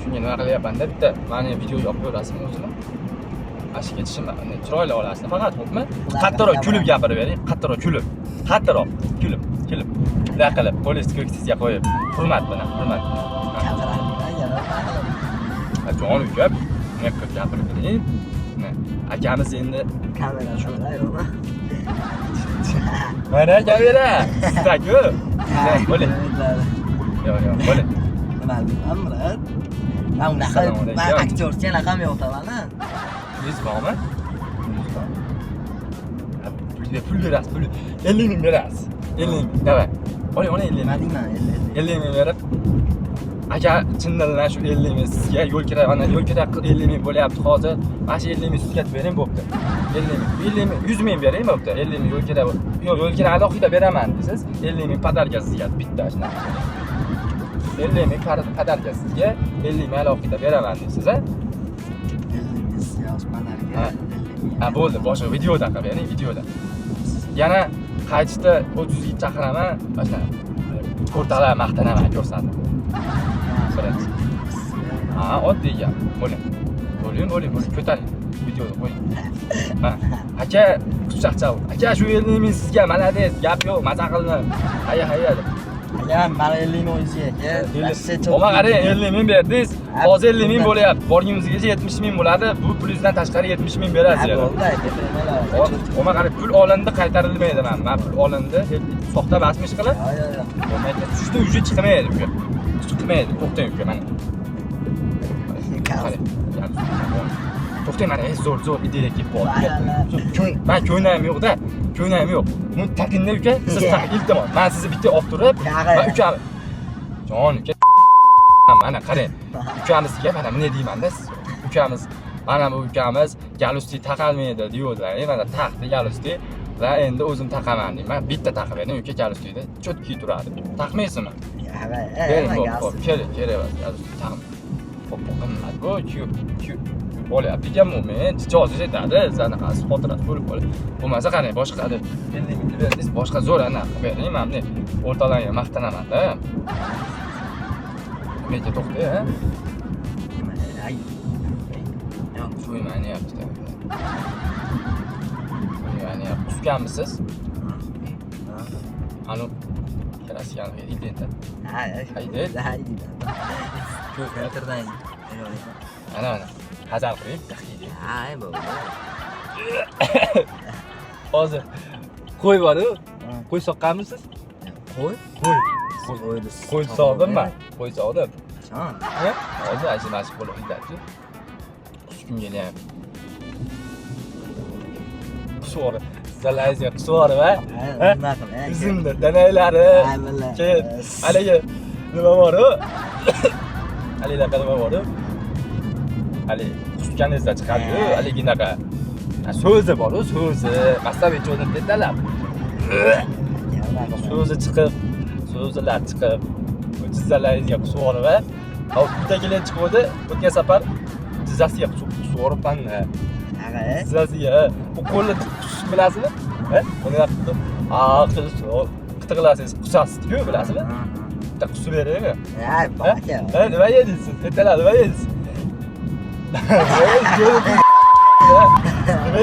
Shunga nima qilyapman-da, bitta meni video olib ko'rasizmi o'zini? Ashi ketishim, chiroyli olasizlar. Faqat xo'pmi? Qattiqroq kulib gapirib bering, qattiqroq kulib. Qattiqroq kulib. Bunday qilib, qo'lingizni ko'ksingizga qo'yib, hurmat bilan. Jon uka, nima qilib gapirib bering? Akamiz endi kamera sho'layapmi? Mana kamera. Sizda-ku. Bo'ling. Yo'q, bo'ling. Nima deyman, Murat? Men unaqa aktyorcha raqam yo'qman-a. Siz bormi? Pul berasiz, pul. 50 ming berasiz. 50 ming. Davay. Oling 50 ming. Nima deyman, 50 ming berib. Aka chindan shu 50 ming sizga yo'l kira, ana yo'l kira 50 ming bo'lyapti hozir. Mana shu 50 ming sizga bering bo'pti. 50 ming, 100 ming bering bo'pti. 50 ming yo'l kira. Yo'q, yo'l kira alohida beraman desiz. 50 ming padarga sizga bitta shunaqa. 50 ming padarga sizga 50 ming alohida beraman deysiz, a? 50 ming sizga Osmonlarga. Ha, bo'ldi, boshqa videoda qilib bering, videoda. Yana qaytishda 30 yil chaqiraman, mana ko'rtalar maqtanaman ko'rsatib. Birinchi. Ha, oddiy gap. Bo'ling, ko'taring. Videoni qo'ying. Ha, aka, kuchaqchaq. Aka, shu 50 ming sizga malades, gap yo'q, maza qildi. Hayya. Aka, mana 50 ming o'yinchiga. Oma qarang, 50 ming berdingiz. Hozir 50 ming bo'lyapti. Borgingizgacha 70 ming bo'ladi. Bu pulingizdan tashqari 70 ming berasiz. Bo'ldi, aka, Oma qarang, pul olindi, qaytarilmaydi men pul olindi. Soxta basmish qilib. Yo'q. Bo'lmaydi. Tushda уже chiqmaydi uka. Chiqmaydi, to'xtang uka, mana. Qarang. To'xtang, mana zo'r ideya kelib qoldi. Men ko'ynagim yo'q-da. Ko'ynagim yo'q. Buni takinda uka, siz taqing iltimos. Men sizni bitta olib turib, men ukam. Jon uka. Mana qarang. Ukamizga mana nima deyman-da siz. Ukamiz, mana bu ukamiz galusti taqalmaydi deydilar. Mana taqdi galusti. Va endi o'zim taqaman deyman. Bitta taqib bering, uka galustida chotki turadi. Taqmaysizmi? Yo'q, kerak emas. Galusti taqim. Qimmat bu, bo'lyapti ekanmi men ijozat etadi, sanaqasi xotirasi bo'lib qoladi. Bo'lmasa qarang, boshqa 50 ming berdingiz, boshqa zo'r anaqa bering, men bunday o'rtalarga maqtanaman-da. Menga to'xtay, ha? Yo'q, so'ymanyapti-da. So'ymanyapti. Tushganmisiz? Anu, kirasigan identa. Haydi. Ko'rtirdan. Ana. Hazal qiling, taxiydi. Hay, bo'ldi. Hozir qo'y bor-ku. Qo'y soqqanmisiz? Qo'y soqdimmi? Qo'y soqdim. Jon. Ha? Hozir ashi mashq bo'lib ketadi. Qushkim kelyapti. Qushvor. Sizlarga qushvor va? Nima qilay? Uzumni danaylari. Keyin haligi nima bor-ku? Haligi nima bor-ku? Ali tushganingizda chiqadi-ku, haliginaqa. So'zi bor-ku, so'zi. Masalan, cho'zib dedilar. So'zi chiqib, so'zlar chiqib, jizzalaringizga qusib va bitta kelin chiqdi, o'tgan safar jizzasiga qusib o'ribman. Jizzasiga bu qo'lni qusib bilasizmi? Uni qilib, qitiqlasangiz qusasiz-ku, bilasizmi? Bitta qusib beraymi? Ha, aka. Nima yedingiz? Ertalar nima yedingiz? Nima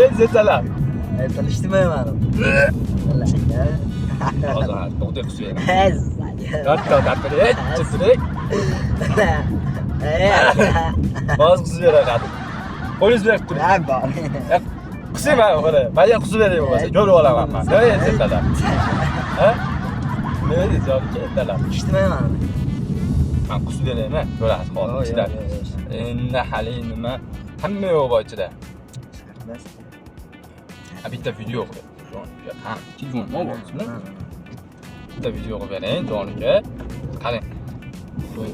yedingiz? Bilishdimayman. Hozir to'xtay qusib beraman. Katta. Chiqdik. Hozir qusib beraman. Qo'lingiz berib turing. Ha, bor. Qusayman, mana. Menga qusib bering bo'lmasa, ko'rib olaman men. Nima yedingiz ertalar? Ha? Nima yedingiz ertalar? Bilishdimayman. Men qusib beraymi? Ko'rasiz hozir ichida. Endi hali nima? Hamma yo'q bor ichida. Bitta video qilib. Ha, telefon bo'lmasmi? Bitta video qilib bering, Joniga. Qarang.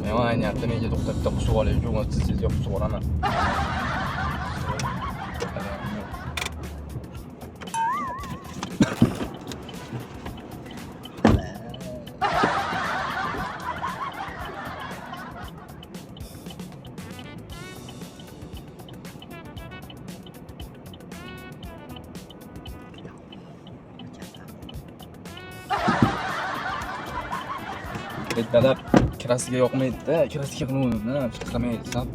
Men o'ynayapti, menga to'xtab bitta qusib olay, yo'q, sizga qusib olaman. Ertalab kirasiga yoqmaydi-da, kirasiga qilmaydi-da, chiqamaydi sap.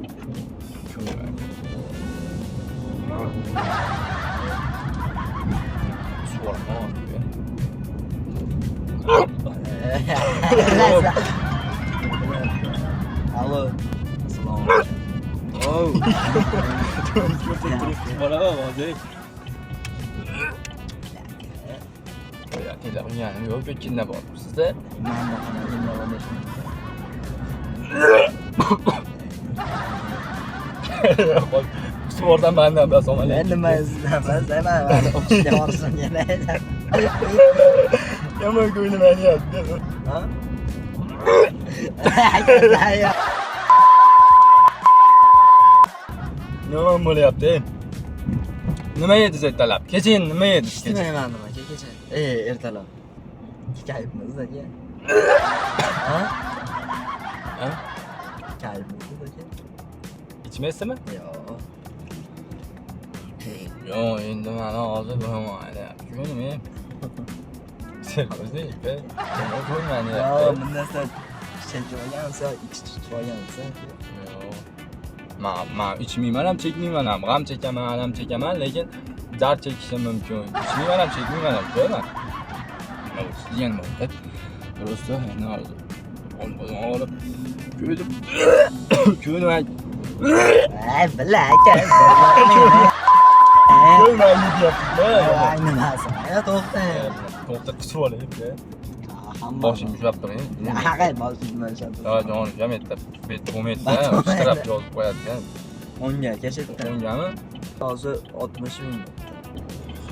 Alo. Assalomu alaykum. Oh. Bana hozir. Ya telefon yani yok kimda bor sizda? Manda qana bor. Sportdan benden ben sonra. Ben nima sizdan ben o'qishga borsin yana. Yomon ko'nglim ayniyapti. Ha? Nima bo'lyapti? Nima yedingiz ertalab? Kechiyin nima yedingiz? Bilmayman nima kecha. Ertalab. Kayfmiz aka. Ha? Ha? Kayfmiz aka. İçmaysizmi? Yo'q. Yo'q, endi mana hozir bo'lmaydi. Ko'nglim. Sen o'zingga nima ko'rmanyapti? Yo'q, bundan so'ng chekib olgansa, ichib tutib olgansa. Men ichmayman ham chekmayman ham. G'am chekaman ham chekaman, lekin dard chekishim mumkin. Ichmayman ham chekmayman ham, ko'raman. Degan bo'ldi. Ro'sta, endi hozir olib ko'ydim. Ko'rmay. Bilay aka. Ko'rmay deyapti. Nimasi? To'xta. To'xta qisib olaylik-da. Boshim ushlab turing. Haqiqat boshim ushlab turing. Ha, jonim kam etdi. Bet bo'lmaydi-da, ishtirab yozib qo'yadi-da. 10 ga kechirdim. O'ngami? Hozir 60 ming.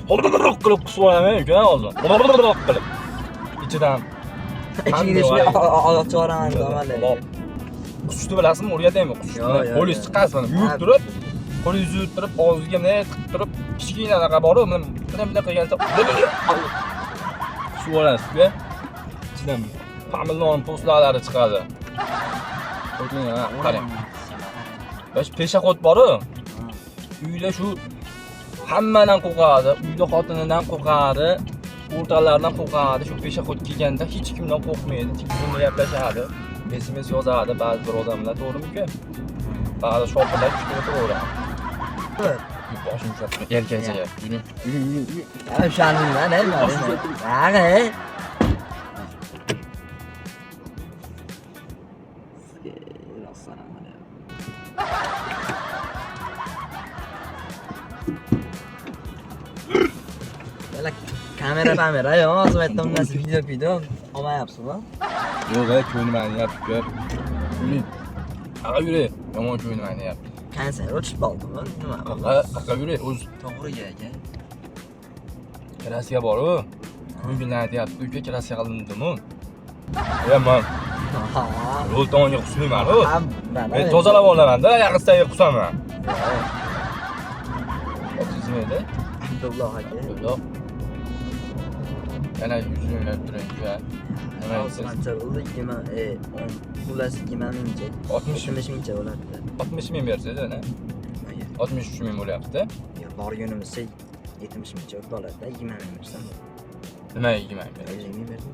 Qilib qisib olaman uka hozir. Qilib. Ichidan Ichiga shunday oyoq chiqaraman demaylar. Qushni bilasizmi? O'rgataymi qushni? Qo'lingiz chiqasini yuvib turib, qo'lingizni yuvib turib, og'zingizga bunday tiqib turib, kichkina anaqa bor-ku, bunday qilgancha qisib olasiz-ku. Ichidan ta'minlon po'stlari chiqadi. O'ting, qarang. Bash peshahod bor-ku. Uyda shu hammadan qo'rqadi, uyda xotinidan qo'rqadi, o'rtoqlaridan qo'rqadi. Shu peshahod kelganda hech kimdan qo'rqmaydi, telefonda gaplashadi. SMS yozadi ba'zi bir odamlar, to'g'rimi-ku? Ba'zi shopirlar kuchib o'tiraveradi. Boshim ushlab erkachaga. Yuring. O'shaning mana nima? Haqiqat. Kamera yo'q, hozir aytdim video olmayapsizmi? Yo'q, ko'nglim ayniyapti. Yuring. Aqa yuring. Yomon ko'nglim ayniyapti. Qancha o'tib qoldimi? Nima? Aqa yuring, o'z To'g'riga aka. kirasiga bor-ku. Ko'ngilni aytyapti, uka kirasiga qilindimi? Men yo'ltonga qusmayman-ku. Men tozalab olaman-da, yaqinsidagi qusaman. Otingiz nima edi? Abdulloh aka. Yo'q. Yana yuzini o'ylab turing-ku. Nima deysiz? Qancha bo'ldi? 20 mingcha. 60 mingcha bo'ladi. 60 ming bersangiz ana. 63 ming bo'lyapti. Yo'q, borgunimizcha 70 mingcha bo'ladi-da, 20 ming bersam. Nima 20 ming? 20 ming berdim.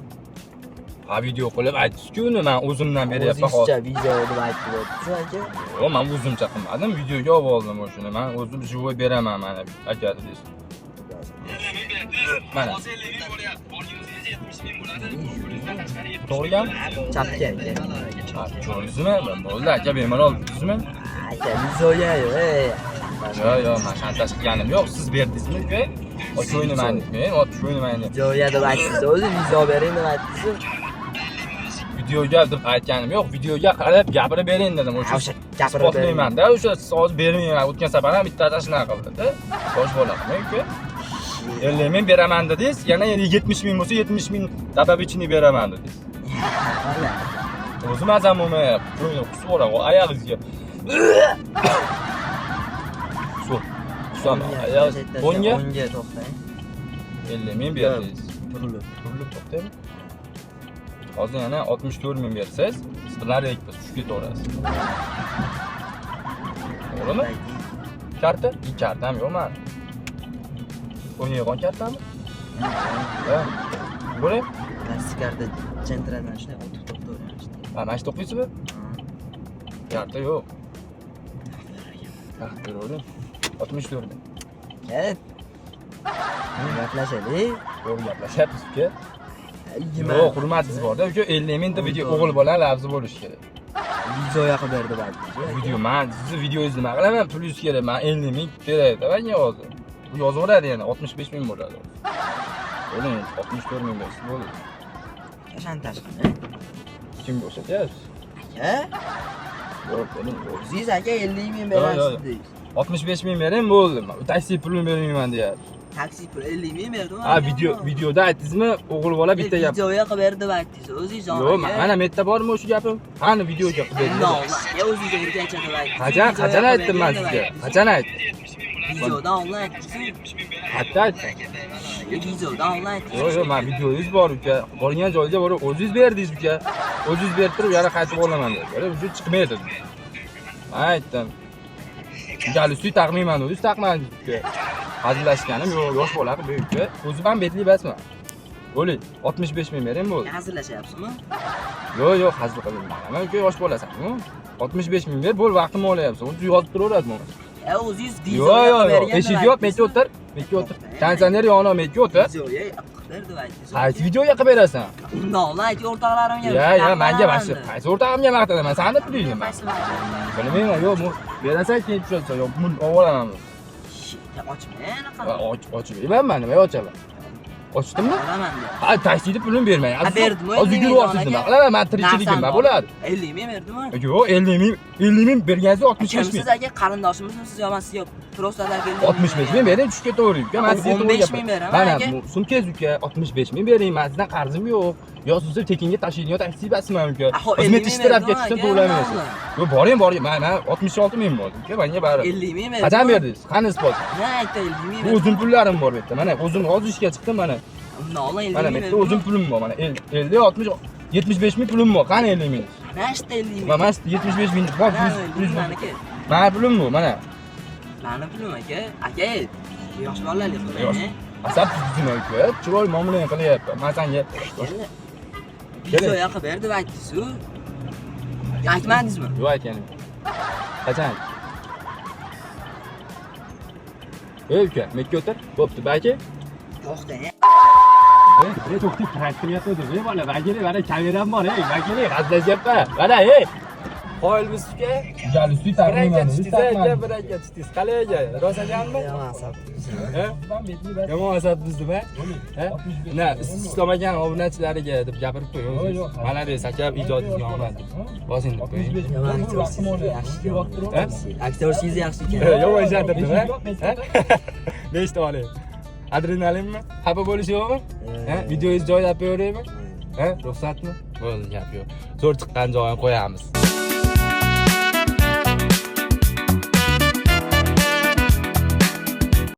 Ha, video qilib aytdingiz-ku, men o'zimdan beryapman. O'zingizcha video deb aytdingiz aka. Yo'q, men o'zimcha qilmadim, videoga olib oldim o'shuni. Men o'zim живой beraman mana aka deysiz. Mana. To'g'rimi? Chapga aka. Ko'rdingizmi? Bo'ldi aka, bemalol bildingizmi? Aka, videoga yo'q. Yo'q, men shantaj qilganim yo'q. Siz berdingizmi uka? O'shuni men aytmayman, o'shuni men aytmayman. Videoga deb aytdingiz, o'zi video bering deb aytdingiz. Videoga deb aytganim yo'q, videoga qarab gapirib bering dedim. O'sha gapirib isbotlayman-da, o'sha hozir bermayman. O'tgan safar ham bitta shunaqa qildi-da. Bosh bo'ladimi uka? 50 ming beraman dedingiz, yana 70 ming bo'lsa 70 ming dababichini beraman dedingiz. O'zim azam bo'lmayapti. Ko'nglim qusib o'raman, oyog'ingizga. Qusam, oyog'ingiz. O'ngga to'xtang. 50 ming berdingiz. Turilib to'xtang. Hozir yana 64 ming bersangiz, siz bilan rekbis tushib ketaverasiz. To'g'rimi? Karta? Kartam yo'q men. O'ynayotgan kartami? Ha. Ko'ring. Plastik karta jentradan shunday o'tib turibdi. Mana shu o'qiysizmi? Yarda yo'q. Taqdiro'ni 64. Ket. Gaplashaylik. Yo'q, gaplashyapmiz uka. Yo'q, hurmatingiz bor-da, uka 50 mingta video o'g'il bola lafzi bo'lishi kerak. Video yoqib berdi balki. Video, men sizni videoingizni nima qilaman? Pulingiz kerak. Men 50 ming kerak-da menga hozir. Bu yozaveradi yana 65 ming bo'ladi. O'ling 64 ming bo'lsa bo'ladi. Shantaj qildi. Kimga o'xshatyapsiz? Aka? Yo'q, o'ling. O'zingiz aka 50 ming berasiz deysiz. 65 ming bering bo'ldi. Taksi pulini bermayman deyapti. Taksi pul 50 ming berdim. Ha, videoda aytdingizmi? O'g'il bola bitta gap. Video yoqib berdi aytdingiz. O'zingiz jon. Yo'q, mana bu yerda bormi o'sha gapim? Qani video yoqib berdi. Ya o'zingiz o'rgancha deb aytdingiz. Qachon aytdim men sizga? Qachon aytdim? Videodan onlayn aytdingiz. Qayerda aytdim? Videodan onlayn aytdingiz. Yo'q, men videoyingiz bor uka. Borgan joyga borib o'zingiz berdingiz uka. O'zingiz berib turib yana qaytib olaman dedi. Böyle vücut chiqmaydi. Aytdim. Galusi taqmayman, o'zingiz taqmadingiz uka. Hazillashganim yo'q, yosh bola uka. O'zi ham betli emasman. O'ling, 65 ming bering bo'ldi. Hazillashyapsizmi? Yo'q, hazil qilmayman. Men uka yosh bolasan-ku. 65 ming ber, bo'l vaqtimni olyapsan. O'zi yozib turaveradi mana. O'zingiz video Yo'q, eshik yo'q, menga o'tir. Menga o'tir. Konditsioner yonida menga o'tir. Videoga berdi aytdingiz. Qaysi videoga qilib berasan? Unda onlayn o'rtoqlarimga. Ya, menga boshqa. Qaysi o'rtog'imga maqtanaman? Seni pulingni. Bilmayman, yo'q, bu berasan keyin tushirsan, yo'q, buni olaman. Ochmayman. Ochmayman, nima ochaman? Ochdimmi? Olaman. Ha, taksida pulini bermay. Berdim. Hozir yuryapsiz nima qilaman? Men tirikchiligim nima bo'ladi? 50 ming berdimi? Yo'q, 50 ming bergansiz 65 ming. Siz aka qarindoshimizmi? Siz yo'qmisiz yo'q? Prostadan keldim. 65 ming bering, tushga to'g'ri uka. Men sizga 15 ming beraman. Mana sumkangiz uka, 65 ming bering. Men sizdan qarzim yo'q. Yo, sizni tekinga tashiydigan taksi basman uka. Xizmat ishtirab ketishdan to'lamaysiz. Yo'q, boring. Men 66 ming bo'ldi uka, menga bari. 50 ming berdim. Qachon berdingiz? Qani isbot? Ne aytdi 50 ming? Bu o'zim pullarim bor bu yerda. Mana o'zim hozir ishga chiqdim mana. Mana bu yerda o'zim pulim bor. Mana 50, 60, 75 ming pulim bor. Qani 50 ming? Nashta 50 ming. Mana 75 ming bor. Maniki. Mana pulim bu, mana. Mani pulim aka. Aka, yosh bolalik qiling. Asab sizmi aka? Chiroy muomala qilyapman. Men senga video yoqib berdi aytdingiz-ku. Aytmadingizmi? Yo'q aytganim. Qachon? Ey uka, menga o'tir. Bo'pti, baki. To'xtang. To'xtab traktor yotdi. Ey bola, bagili, mana kameram bor, ey, bagili, g'azlashyapman. Mana, ey. Qoyil biz uka. Galusi taqmayman, birakka tushdiz. Qalay aka? Rost ekanmi? Yomon asab. Yomon asab bizdimi? Na, Islom akam obunachilariga deb gapirib qo'ying. Mana de sakab ijodingizni omad. Bosing deb qo'ying. Yomon yaxshi. Aktyorsiz yaxshi ekan. Yomon ishlatirdimi? Nechta oling? Adrenalinmi? Xafa bo'lish yo'qmi? Videoingiz joylab beraymi? Ruxsatmi? Bo'ldi, gap yo'q. Zo'r chiqqan joyini qo'yamiz.